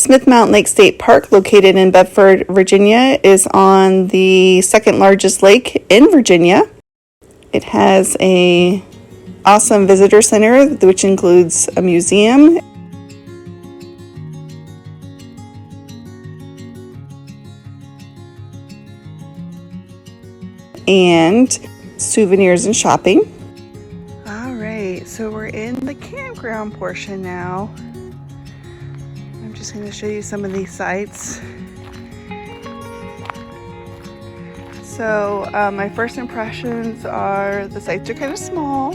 Smith Mountain Lake State Park, located in Bedford, Virginia, is on the second largest lake in Virginia. It has a awesome visitor center, which includes a museum and souvenirs and shopping. All right, so we're in the campground portion now. I'm just going to show you some of these sites. So my first impressions are the sites are kind of small.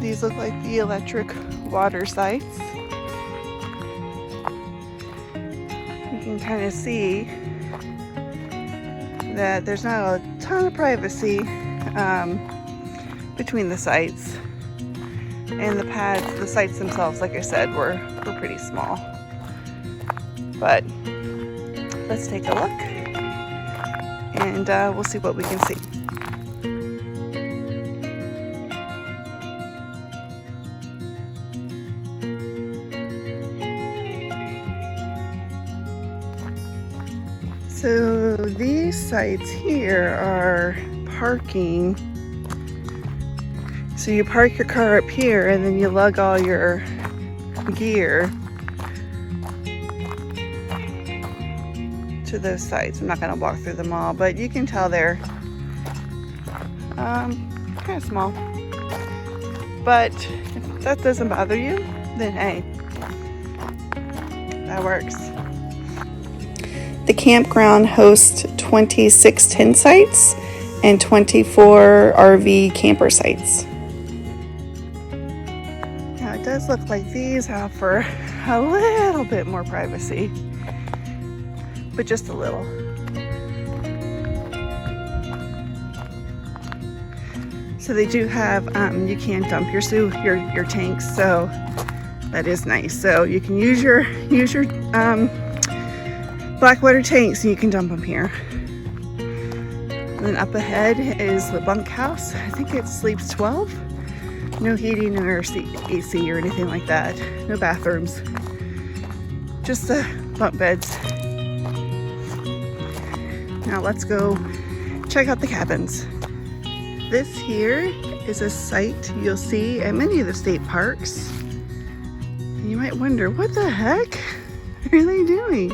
These look like the electric water sites. You can kind of see that there's not a ton of privacy between the sites, and the pads, the sites themselves, like I said, were pretty small. But let's take a look, and we'll see what we can see. So these sites here are parking. So you park your car up here and then you lug all your gear to those sites. I'm not going to walk through them all, but you can tell they're kind of small. But if that doesn't bother you, then hey, that works. The campground hosts 26 tent sites and 24 RV camper sites. Now it does look like these offer a little bit more privacy, but just a little. So they do have, you can dump your tanks, so that is nice. So you can use your Blackwater tanks, and you can dump them here. And then up ahead is the bunkhouse. I think it sleeps 12. No heating or AC or anything like that. No bathrooms. Just the bunk beds. Now let's go check out the cabins. This here is a site you'll see at many of the state parks. And you might wonder, what the heck are they doing?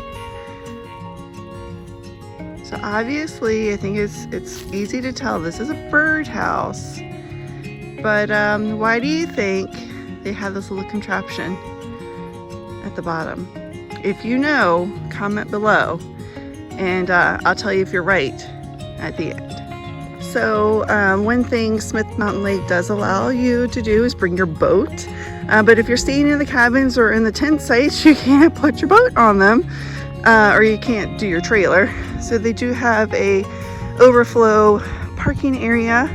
So obviously, I think it's easy to tell this is a birdhouse. But why do you think they have this little contraption at the bottom? If you know, comment below, and I'll tell you if you're right at the end. So one thing Smith Mountain Lake does allow you to do is bring your boat. But if you're staying in the cabins or in the tent sites, you can't put your boat on them. Or you can't do your trailer. So they do have a overflow parking area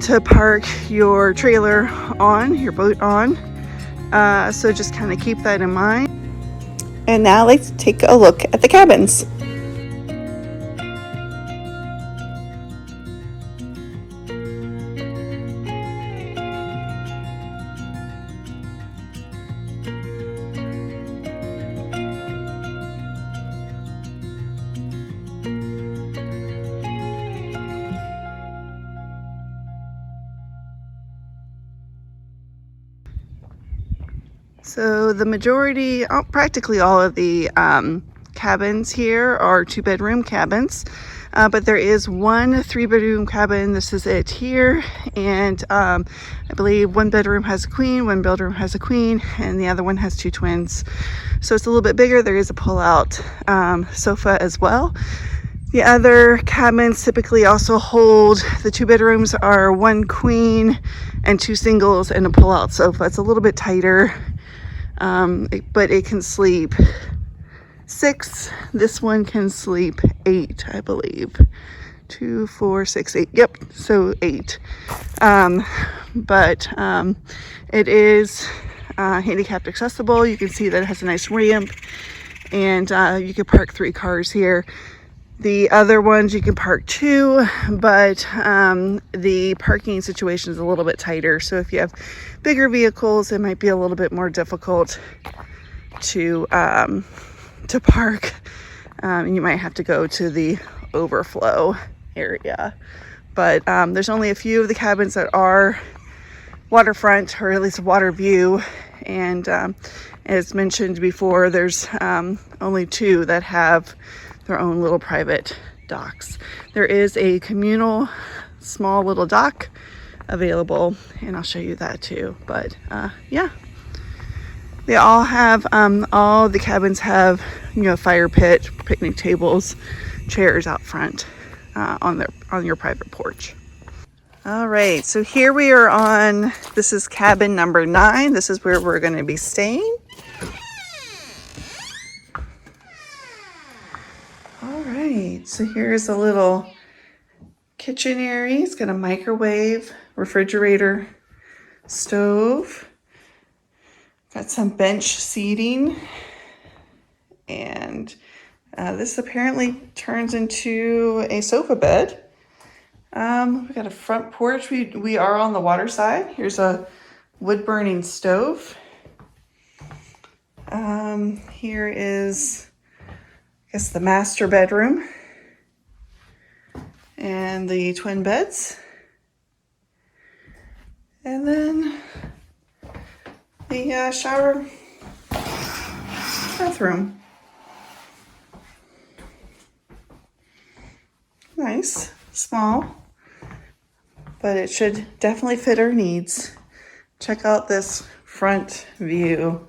to park your trailer on, your boat on. So just kind of keep that in mind. And now let's take a look at the cabins. So the majority, practically all of the cabins here are 2-bedroom cabins, but there is one 3-bedroom cabin. This is it here, and I believe 1 bedroom has a queen, 1 bedroom has a queen, and the other one has 2 twins. So it's a little bit bigger. There is a pull-out sofa as well. The other cabins typically also hold, the 2 bedrooms are 1 queen and 2 singles and a pull-out sofa. It's a little bit tighter. But it can sleep 6. This one can sleep 8, I believe. 2, 4, 6, 8. Yep, so 8. But it is handicapped accessible. You can see that it has a nice ramp, and you can park 3 cars here. The other ones you can park 2, but the parking situation is a little bit tighter. So if you have bigger vehicles, it might be a little bit more difficult to park. You might have to go to the overflow area, but there's only a few of the cabins that are waterfront, or at least water view, and as mentioned before, there's only 2 that have their own little private docks. There is a communal small little dock available, and I'll show you that too. But yeah, they all have all the cabins have, you know, fire pit, picnic tables, chairs out front on your private porch. All right, so here we are on, this is cabin number 9. This is where we're going to be staying. All right, so here's a little kitchen area. It's got a microwave, refrigerator, stove. Got some bench seating, and this apparently turns into a sofa bed. We got a front porch. We are on the water side. Here's a wood burning stove. Here is, I guess, the master bedroom and the twin beds, and then the shower bathroom. Nice, small, but it should definitely fit our needs. Check out this front view.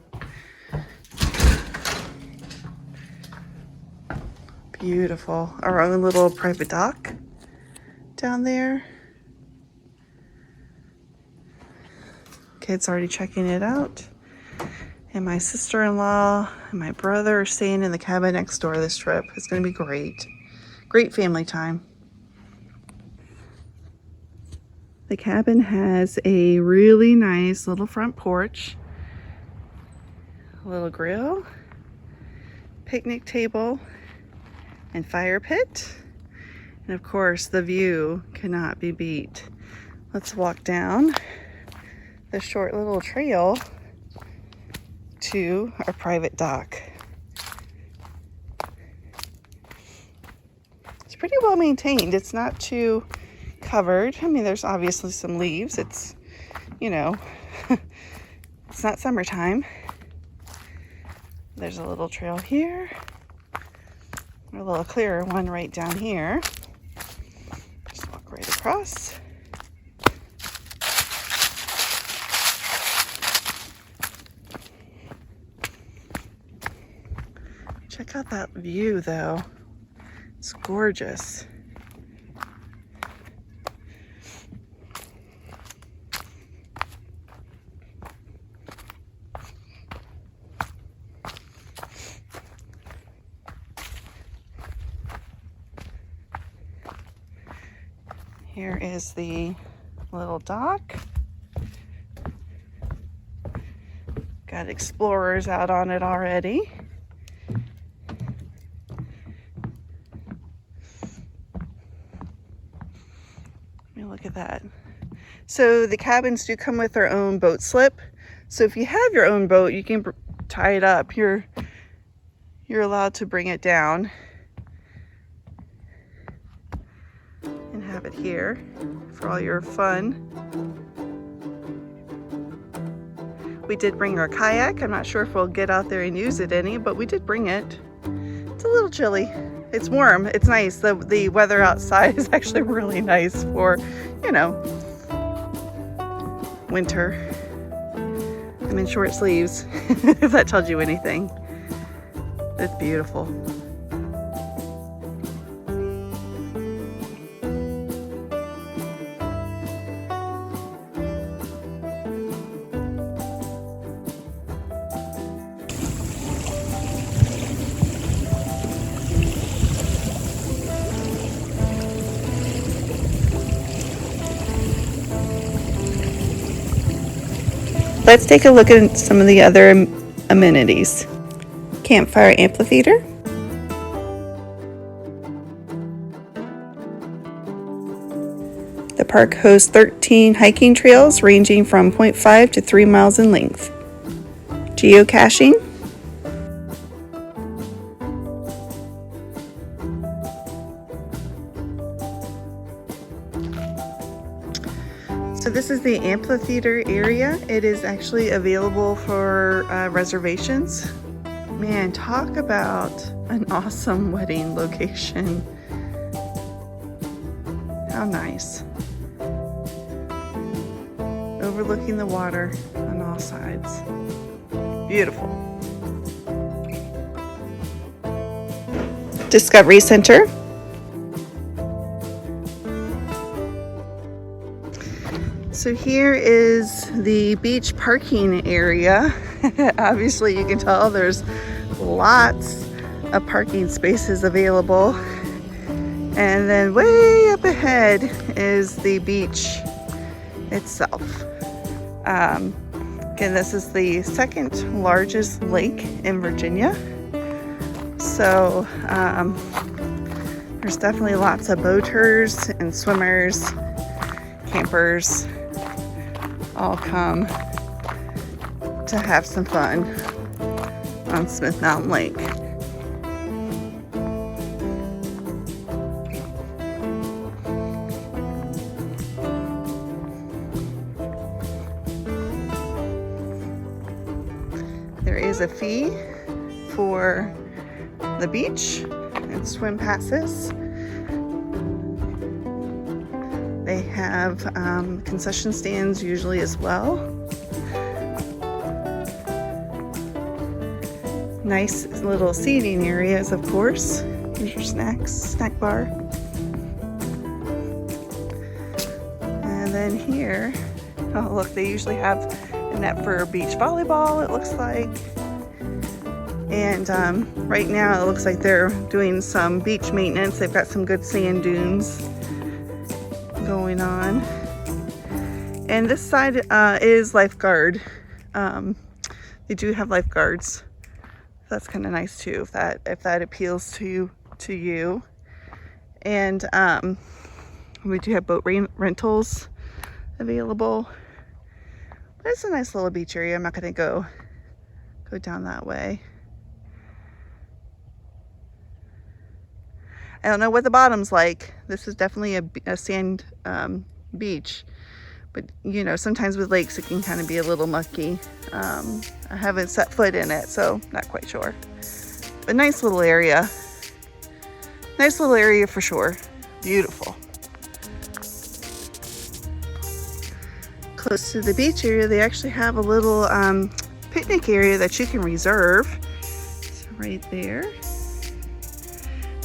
Beautiful. Our own little private dock down there. Kids already checking it out. And my sister-in-law and my brother are staying in the cabin next door this trip. It's going to be great. Great family time. The cabin has a really nice little front porch, a little grill, picnic table, and fire pit. And of course, the view cannot be beat. Let's walk down the short little trail to our private dock. It's pretty well maintained. It's not too covered. I mean, there's obviously some leaves. It's, you know, it's not summertime. There's a little trail here, a little clearer one right down here. Just walk right across. Check out that view though. It's gorgeous. Here is the little dock. Got explorers out on it already. Look at that. So the cabins do come with their own boat slip. So if you have your own boat, you can tie it up. You're allowed to bring it down and have it here for all your fun. We did bring our kayak. I'm not sure if we'll get out there and use it any, but we did bring it. It's a little chilly. It's warm. It's nice. The weather outside is actually really nice for, you know, winter. I'm in short sleeves, if that tells you anything. It's beautiful. Let's take a look at some of the other amenities. Campfire amphitheater. The park hosts 13 hiking trails ranging from 0.5 to 3 miles in length. Geocaching. is the amphitheater area. It is actually available for reservations. Man, talk about an awesome wedding location. How nice. Overlooking the water on all sides. Beautiful. Discovery Center. So here is the beach parking area. Obviously you can tell there's lots of parking spaces available. And then way up ahead is the beach itself. Again, this is the second largest lake in Virginia. So there's definitely lots of boaters and swimmers, campers, all come to have some fun on Smith Mountain Lake. There is a fee for the beach and swim passes. They have concession stands usually as well. Nice little seating areas, of course. Here's your snacks, snack bar. And then here, oh look, they usually have a net for beach volleyball, it looks like. And right now it looks like they're doing some beach maintenance. They've got some good sand dunes going on. And this side is lifeguard. They do have lifeguards. That's kind of nice too, if that appeals to you. And we do have boat rentals available. But it's a nice little beach area. I'm not going to go down that way. I don't know what the bottom's like. This is definitely a sand beach. But, you know, sometimes with lakes it can kind of be a little mucky. I haven't set foot in it, so not quite sure. But nice little area. Nice little area for sure. Beautiful. Close to the beach area, they actually have a little picnic area that you can reserve. It's right there.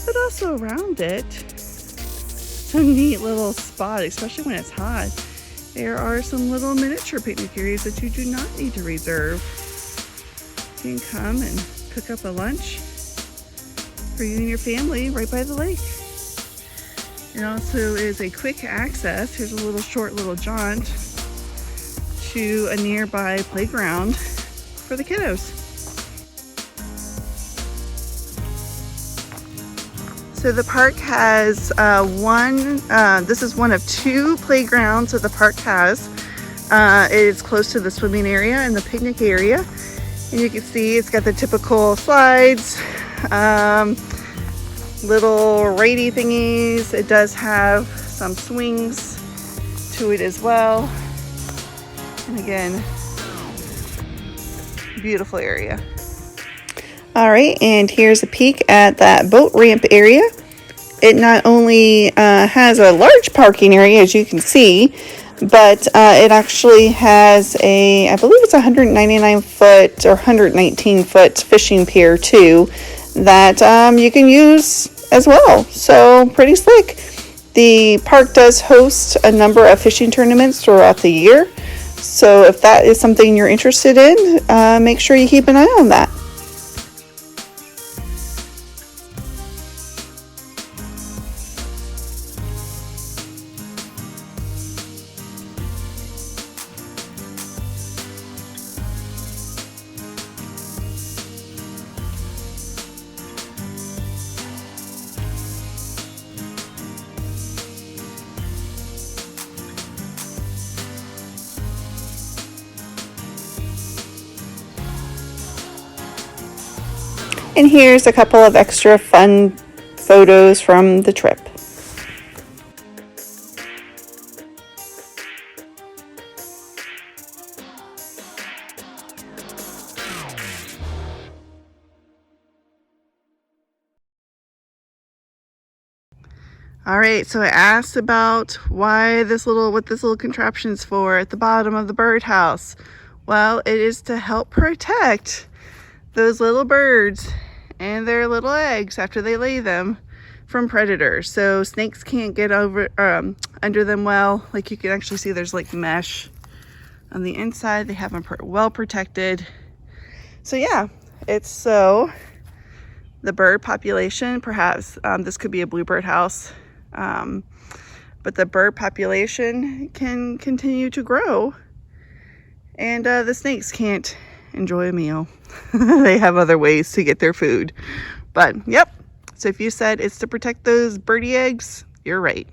But also around it, it's a neat little spot, especially when it's hot. There are some little miniature picnic areas that you do not need to reserve. You can come and cook up a lunch for you and your family right by the lake. It also is a quick access. Here's a little short little jaunt to a nearby playground for the kiddos. So the park has this is one of two playgrounds that the park has. It is close to the swimming area and the picnic area. And you can see it's got the typical slides, little righty thingies. It does have some swings to it as well. And again, beautiful area. All right, and here's a peek at that boat ramp area. It not only has a large parking area, as you can see, but it actually has a, I believe it's 199 foot or 119 foot fishing pier too, that you can use as well. So pretty slick. The park does host a number of fishing tournaments throughout the year. So if that is something you're interested in, make sure you keep an eye on that. And here's a couple of extra fun photos from the trip. All right, so I asked about what this little contraption's for at the bottom of the birdhouse. Well, it is to help protect those little birds and their little eggs after they lay them from predators. So snakes can't get over under them well. Like you can actually see there's like mesh on the inside. They have them well protected. So yeah, it's so the bird population, perhaps this could be a bluebird house, but the bird population can continue to grow, and the snakes can't enjoy a meal. They have other ways to get their food. But yep, so if you said it's to protect those birdie eggs, you're right.